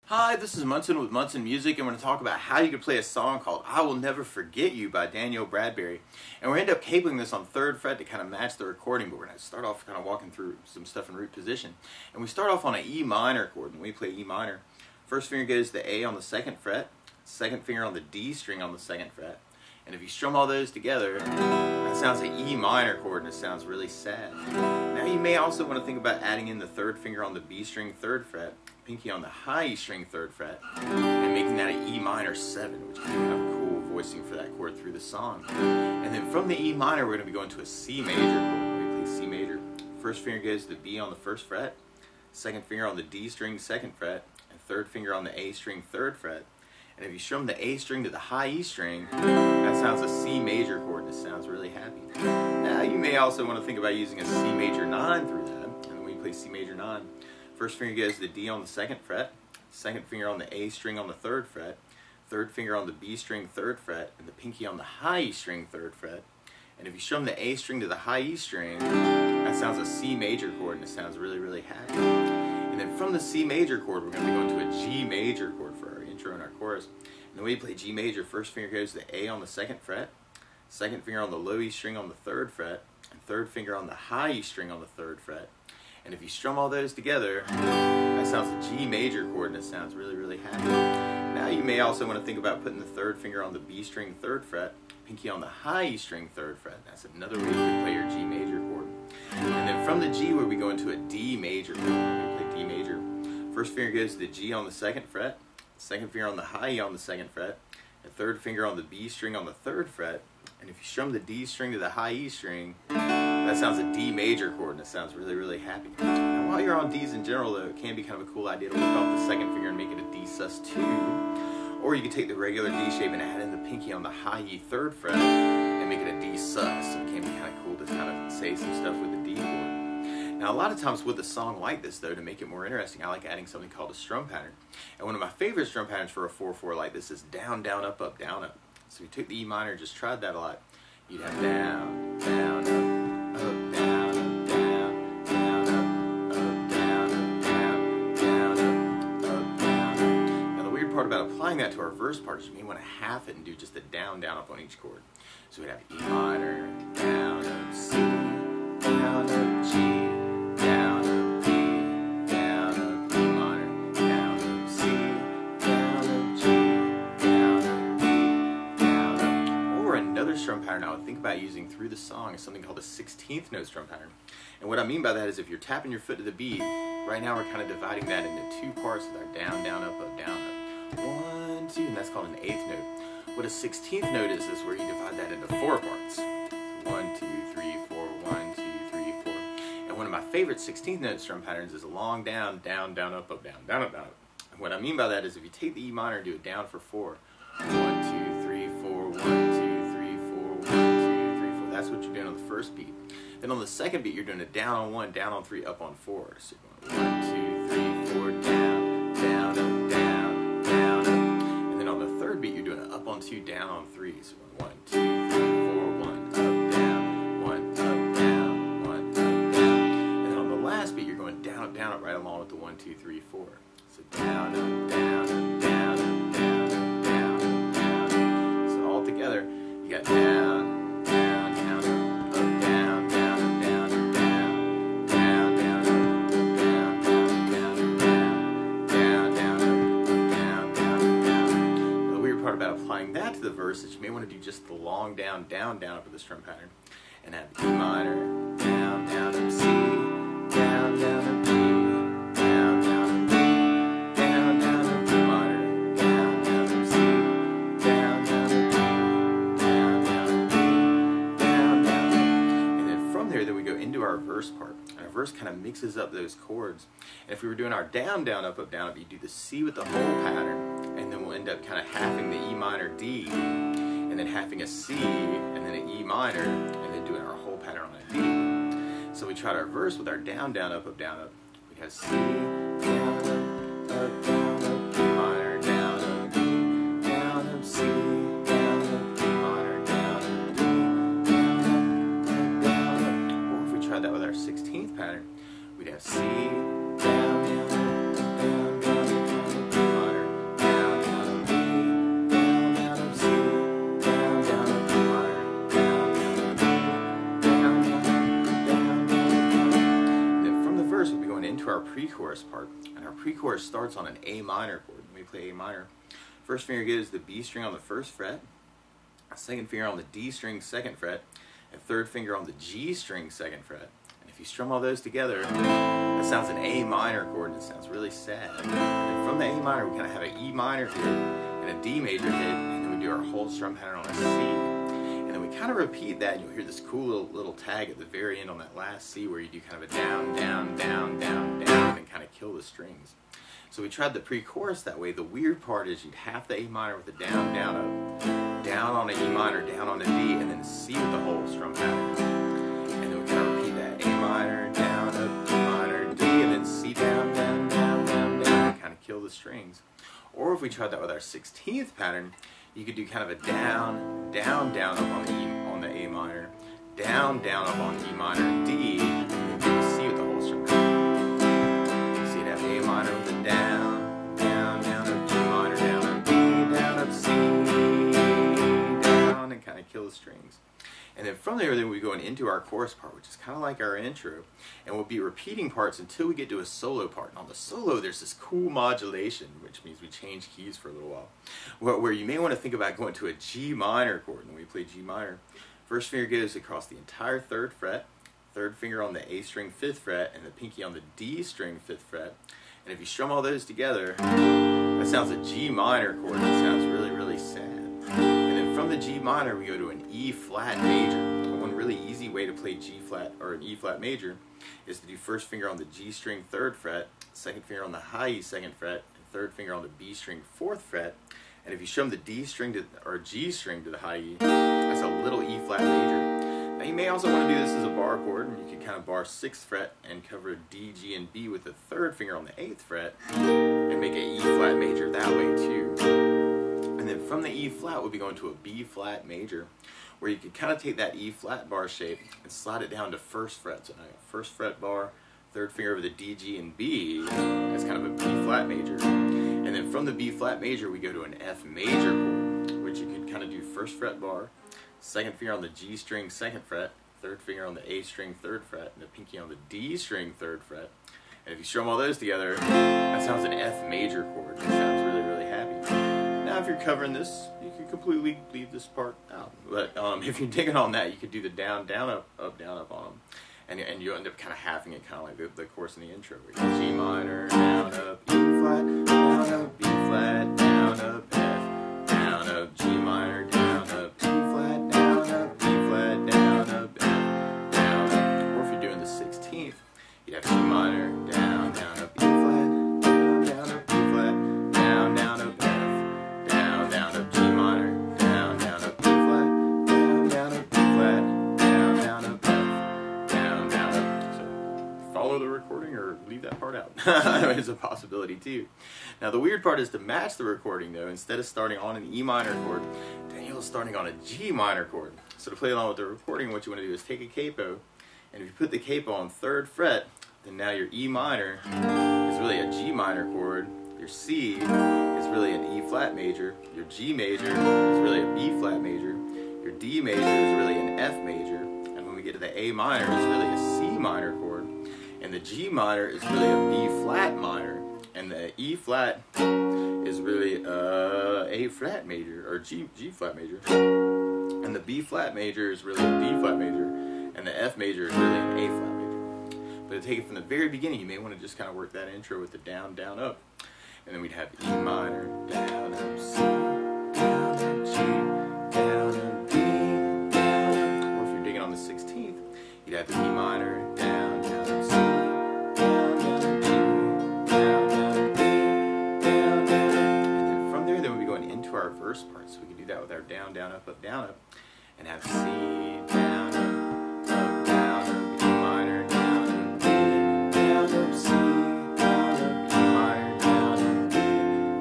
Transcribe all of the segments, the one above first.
Hi, this is Munson with Munson Music, and we're going to talk about how you can play a song called I Will Never Forget You by Danielle Bradbery. And we're going to end up cabling this on 3rd fret to kind of match the recording, but we're going to start off kind of walking through some stuff in root position. And we start off on an E minor chord. When we play E minor, first finger goes to A on the 2nd fret, second finger on the D string on the 2nd fret. And if you strum all those together, that sounds like E minor chord, and it sounds really sad. Now you may also want to think about adding in the 3rd finger on the B string 3rd fret, pinky on the high E string 3rd fret, and making that an E minor 7, which can be kind of cool voicing for that chord through the song. And then from the E minor, we're going to be going to a C major chord. We play C major. First finger goes to the B on the 1st fret, second finger on the D string 2nd fret, and 3rd finger on the A string 3rd fret. And if you strum the A string to the high E string, that sounds a C major chord, and it sounds really happy. Now you may also want to think about using a C major 9 through that. And then when you play C major 9, first finger goes to the D on the 2nd fret, second finger on the A string on the 3rd fret, 3rd finger on the B string 3rd fret, and the pinky on the high E string 3rd fret. And if you strum the A string to the high E string, that sounds a C major chord, and it sounds really, really happy. And then from the C major chord, we're going to be going to a G major chord for our intro and our chorus. And the way you play G major, first finger goes to the A on the 2nd fret, second finger on the low E string on the 3rd fret, and 3rd finger on the high E string on the 3rd fret. And if you strum all those together, that sounds a G major chord, and it sounds really, really happy. Now you may also want to think about putting the 3rd finger on the B string 3rd fret, pinky on the high E string 3rd fret. That's another way you can play your G major chord. And then from the G, where we go into a D major chord. We play D major. First finger goes to the G on the 2nd fret, second finger on the high E on the 2nd fret, and 3rd finger on the B string on the 3rd fret. And if you strum the D string to the high E string, that sounds a D major chord, and it sounds really, really happy. Now while you're on Ds in general, though, it can be kind of a cool idea to lift off the 2nd finger and make it a D sus2. Or you can take the regular D shape and add in the pinky on the high E 3rd fret and make it a D sus. So it can be kind of cool to kind of say some stuff with the D chord. Now a lot of times with a song like this, though, to make it more interesting, I like adding something called a strum pattern. And one of my favorite strum patterns for a 4/4 like this is down, down, up, up, down, up. So if you took the E minor and just tried that a lot, you'd have down, down, up, up, down, up, down, down, up, up, down, up, down, down, up, up, down, up. Now the weird part about applying that to our verse part is you may want to half it and do just a down, down, up on each chord. So we'd have E minor, down, up, C, down, up, G, down, up, B, down, up, E minor, down, up, C, down, up, G, down, up, B, down, up. Or another strum pattern I would think about using through the song is something called a 16th note strum pattern. And what I mean by that is if you're tapping your foot to the beat, right now we're kind of dividing that into 2 parts with our down, down, up, up, down, up. 1, 2, and that's called an 8th note. What a 16th note is where you divide that into 4 parts. 1, 2, 3, 4, 1, 2, 3, 4. And one of my favorite 16th note strum patterns is a long down, down, down, up, up, down, down, up, down, up. And what I mean by that is if you take the E minor and do it down for 4, 1, 2, 3, 4, 1, 2, 3, 4, 1, 2, 3, 4. That's what you're doing on the first beat. Then on the second beat, you're doing a down on 1, down on 3, up on 4. So you're going 1, 2, 3, 4, down, down, up, down, down, up. And then on the third beat, you're doing an up on 2, down on 3. So 1, 2, 3, 4, 1, up, down, 1, up, down, 1, up, down. And then on the last beat, you're going down, up, right along with the 1, 2, 3, 4. So down, up, down, up, down, up, down, up, down, up, down, up. So all together, you got down, down, down, up, down, down, up, down, up, down, down, down, up, down, down, down, down, down, down, up, down, down, down. The weird part about applying that to the verse is you may want to do just the long down, down, down up of the strum pattern, and have E minor, down, down, up, C, down, down, up, B, down, down, up, B, down, down, up, E minor, down, down, up, C, down, down, up, B, down, down, up, B, down, down, up. And then from there, we go into our verse part. And our verse kind of mixes up those chords. And if we were doing our down, down, up, you do the C with the whole pattern, and then we'll end up kind of halving the E minor D, and then halving a C, and then an E minor, and then doing our whole pattern on a D. So we tried our verse with our down, down, up, down, up. We have C, down, up, down, up, E minor, down, up, D, down, up, C, down, up, E minor, down, up, D, down, up, down, up. Or if we tried that with our 16th pattern, we'd have C, down, down, up, down, down, up, down, up, E minor, pre-chorus part. And our pre-chorus starts on an A minor chord. When we play A minor, first finger goes the B string on the first fret, second finger on the D string second fret, and third finger on the G string second fret. And if you strum all those together, that sounds an A minor chord, and it sounds really sad. And from the A minor, we kind of have an E minor hit and a D major hit, and then we do our whole strum pattern on a C. And then we kind of repeat that, and you'll hear this cool little tag at the very end on that last C where you do kind of a down, down, down, down, down, and kind of kill the strings. So we tried the pre-chorus that way. The weird part is you'd have the A minor with a down, down, up, down on an E minor, down on a D, and then C with the whole strum pattern. And then we kind of repeat that A minor, down, up, E minor, D, and then C down, down, down, down, down, and kind of kill the strings. Or if we tried that with our 16th pattern, you could do kind of a down, down, down up on the A minor, down, down up on E minor and D, and then do the C with the whole strum pattern. So you'd have A minor with a down, down, down up, E minor, down up, D, down up, C, down, and kind of kill the strings. And then from there, then we go into our chorus part, which is kind of like our intro, and we'll be repeating parts until we get to a solo part. And on the solo, there's this cool modulation, which means we change keys for a little while, where you may want to think about going to a G minor chord. And when we play G minor, first finger goes across the entire third fret, third finger on the A string 5th fret, and the pinky on the D string 5th fret. And if you strum all those together, that sounds a G minor chord. That sounds really, really sad. And then from the G minor, we go to an E flat major. One really easy way to play G flat or an E flat major is to do first finger on the G string 3rd fret, second finger on the high E 2nd fret, and third finger on the B string 4th fret. And if you strum the D string to, or G string to the high E, that's a little E flat major. Now you may also want to do this as a bar chord, and you can kind of bar 6th fret and cover D, G, and B with the third finger on the 8th fret and make an E flat major that way too. And then from the E flat, we'll be going to a B flat major, where you can kind of take that E flat bar shape and slide it down to 1st fret. So now 1st fret bar, third finger over the D, G, and B. That's kind of a B flat major. And then from the B flat major, we go to an F major chord, which you can kind of do 1st fret bar, second finger on the G string 2nd fret, third finger on the A string 3rd fret, and the pinky on the D string 3rd fret. And if you strum all those together, that sounds an F major chord. It sounds really, really happy. Now if you're covering this, you can completely leave this part out. But if you're digging on that, you could do the down, down, up, down, up on them. And you end up kind of halving it, kind of like the chorus in the intro. Where you G minor, down, up, E flat, down, up, B flat, down, up, F, down, up, G minor, down, up, E flat, down, up, B flat, down, up, F, down, up. Or if you're doing the 16th, you'd have G minor, down, down, up, E flat, down, down, up, B flat, down, down, up, F, down, down, up, G minor, down, down, up, B flat, down, down, up, B flat, down, down, up, F, down, down, up. So follow the recording or leave that part out. It's a possibility too. Now the weird part is to match the recording though, instead of starting on an E minor chord, Danielle's starting on a G minor chord. So to play along with the recording, what you want to do is take a capo, and if you put the capo on 3rd fret, then now your E minor is really a G minor chord, your C is really an E flat major, your G major is really a B flat major, your D major is really an F major, and when we get to the A minor, it's really a C minor chord, and the G minor is really a B flat minor, and the E flat is really a A flat major, or G flat major, and the B flat major is really a B flat major, and the F major is really an A flat major. But to take it from the very beginning, you may want to just kind of work that intro with the down, down, up. And then we'd have E minor, down, up, C, down, up, G, down, up, B, down, up. Or if you're digging on the 16th, you'd have the E minor, down, down, up, C, down, down, up, G, down, down, up, B, down, down, up. And then from there, then we'll be going into our verse part. So we can do that with our down, down, up, and have C, down, up, down, up, E minor, down, up, B, down, up, C, down, up, E minor, down, up, B,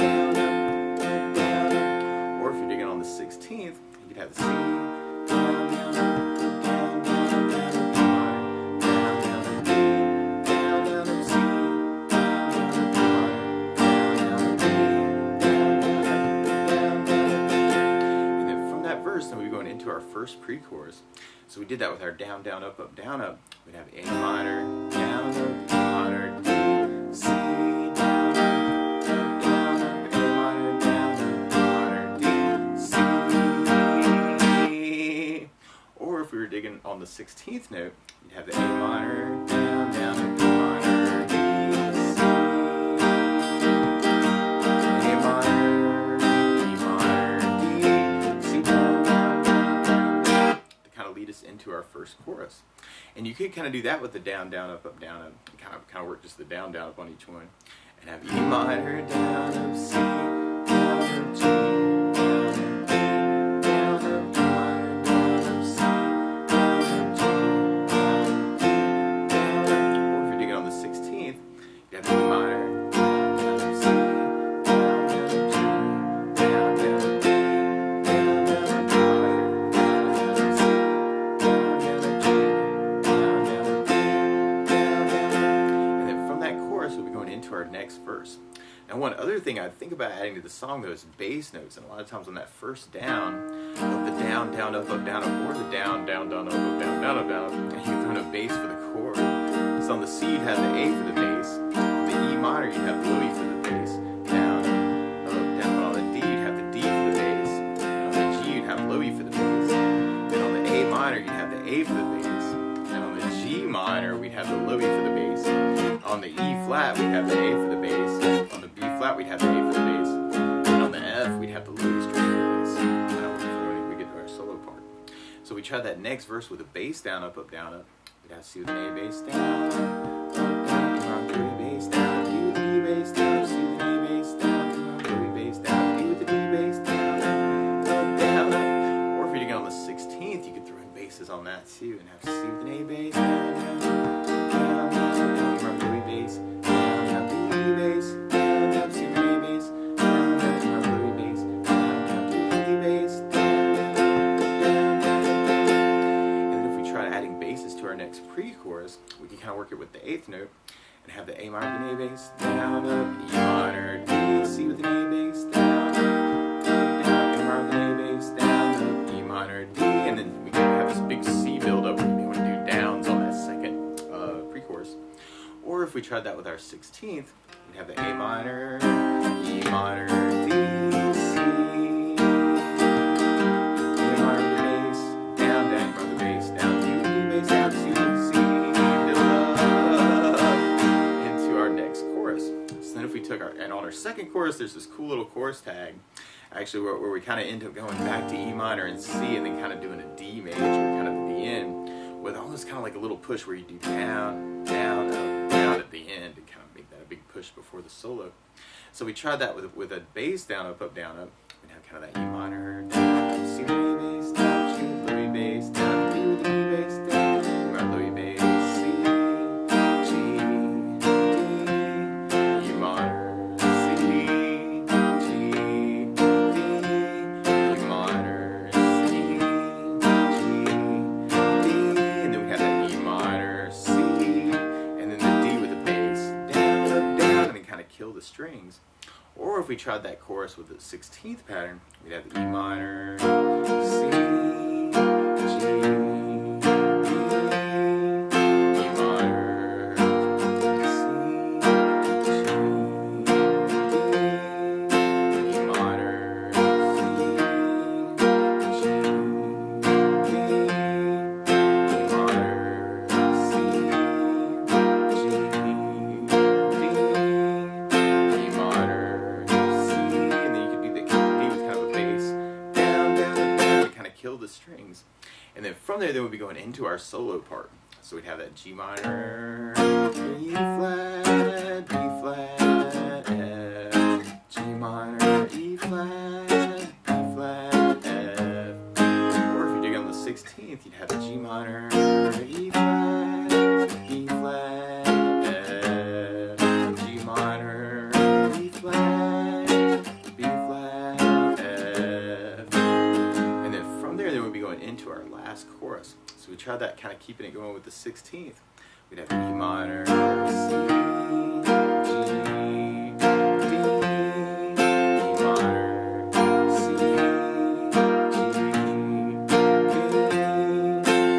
down, up, down, up. Or if you're digging on the 16th, you could have the C, down, down, up, down, down, up, down, up, E minor, down, down, up, B, down, down, up, C, down, down, up, E minor, down, down, up, B, down, down, up, down, down, up. And then from that verse, then we're going into our first pre-chorus. So we did that with our down, down, up, down, up. We'd have A minor, down, up, E minor, D, C, on the 16th note, you'd have the A minor, down, down, up, B minor, D, C, A minor, E minor, D, C, down, down, down, down, to kind of lead us into our first chorus. And you could kind of do that with the down, down, up, down, up, and kind of work just the down, down, up on each one. And have E minor, down, up, C, down, up, G, down, up, D, down, up, E minor, down, up, C, down, up, G, down, up, D, down, up. Or if you're digging on the 16th, you have E minor, down, up, C, down, up, G, down, up, D, down, up, E minor, down, up, C, down, up, G, down, up, D, down, up. And then from that chorus, we'll be going into our next verse. Now, one other thing I think about adding to the song, though, is bass notes. And a lot of times on that first down, of the down, down, up, down, up, or the down, down, down, up, down, down, up, down, up, and you throw in a bass for the chord. So on the C, you'd have the A for the bass. On the E minor, you'd have the E for the bass. Down, up, down. But on the D, you'd have the D for the bass. And on the G, you'd have low E for the bass. Then on the A minor, you'd have the A for the bass. And on the G minor, we'd have the low E for the bass. On the E flat, we'd have the A for the bass. On the B flat, we'd have the A for the bass. And on the F, we'd have the low E string for the bass. Now we get to our solo part. So we try that next verse with a bass down, up, down, up. We'd have C with an A bass down, up, down, E minor, low E bass down, D with the D bass down, C with an A bass down, E minor, low E bass down, D with the D bass down, up, down, up. Or if you're to get on the 16th, you could throw in basses on that too and have C with an A bass down, down, down, down, E minor, low E bass down, down, D with the D bass down, down, C with an A bass down, down, E minor, low E bass down, down, D with the D bass down, down, down. And then if we try adding basses to our next pre-chorus, we can kind of work it with the 8th note and have the A minor with an A bass down, up, E minor, D, C with an A bass down, up, down, A minor with an A bass down, up, E minor, D, and then we can have this big C build up. We may want to do downs on that second pre-chorus. Or if we tried that with our 16th, we'd have the A minor, E minor, D, C, A minor with the bass down, down, E minor with the bass down, D with the D bass down, C with the C, build up into our next chorus. So then if we took and on our second chorus, there's this cool little chorus tag, actually where we kind of end up going back to E minor and C and then kind of doing a D major kind of at the end, with almost kind of like a little push where you do down, down, up, down at the end to kind of make that a big push before the solo. So we tried that with a bass down, up, down, up. We'd have kind of that E minor, down, C with A bass, down, G with low E bass, down, D with the D bass, down, E minor, low E bass, C, G, D, E minor, C, G, D, E minor, C, G, D, and then we have that E minor, C, and then the D with the bass, down, up, down, and then kind of kill the strings. Or if we tried that chorus with the 16th pattern, we'd have the E minor, C, G, D, E minor, C, G, D, E minor, C, G, D, E minor, C, G, D, E minor, C, and then you could do the D with kind of a bass down, down, down to kind of kill the strings. And then from there, then we'll be going into our solo part. So we'd have that G minor, E flat, B flat, F, G minor, E flat, B flat, F. Or if you're digging on the 16th, you'd have the G minor, E flat, B flat, F, G minor, E flat, B flat, F. And then from there, then we'll be going into our last chorus. So we tried that, kind of keeping it going with the 16th. We'd have E minor, C, G, D, E minor, C, G, D,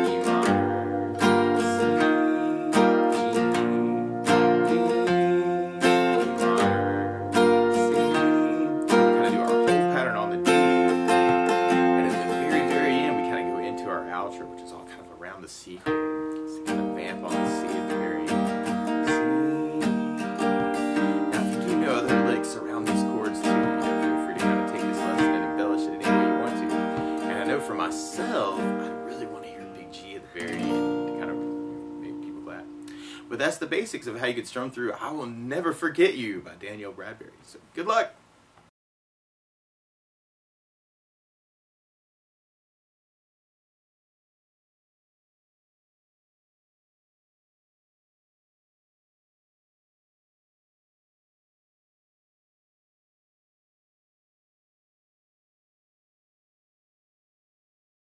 E minor, C, G, D, E minor, C. Kind of do our whole pattern on the D. And at the very, very end, we kind of go into our outro, which is all kind of around the that's the basics of how you could strum through I Will Never Forget You by Danielle Bradbery. So good luck!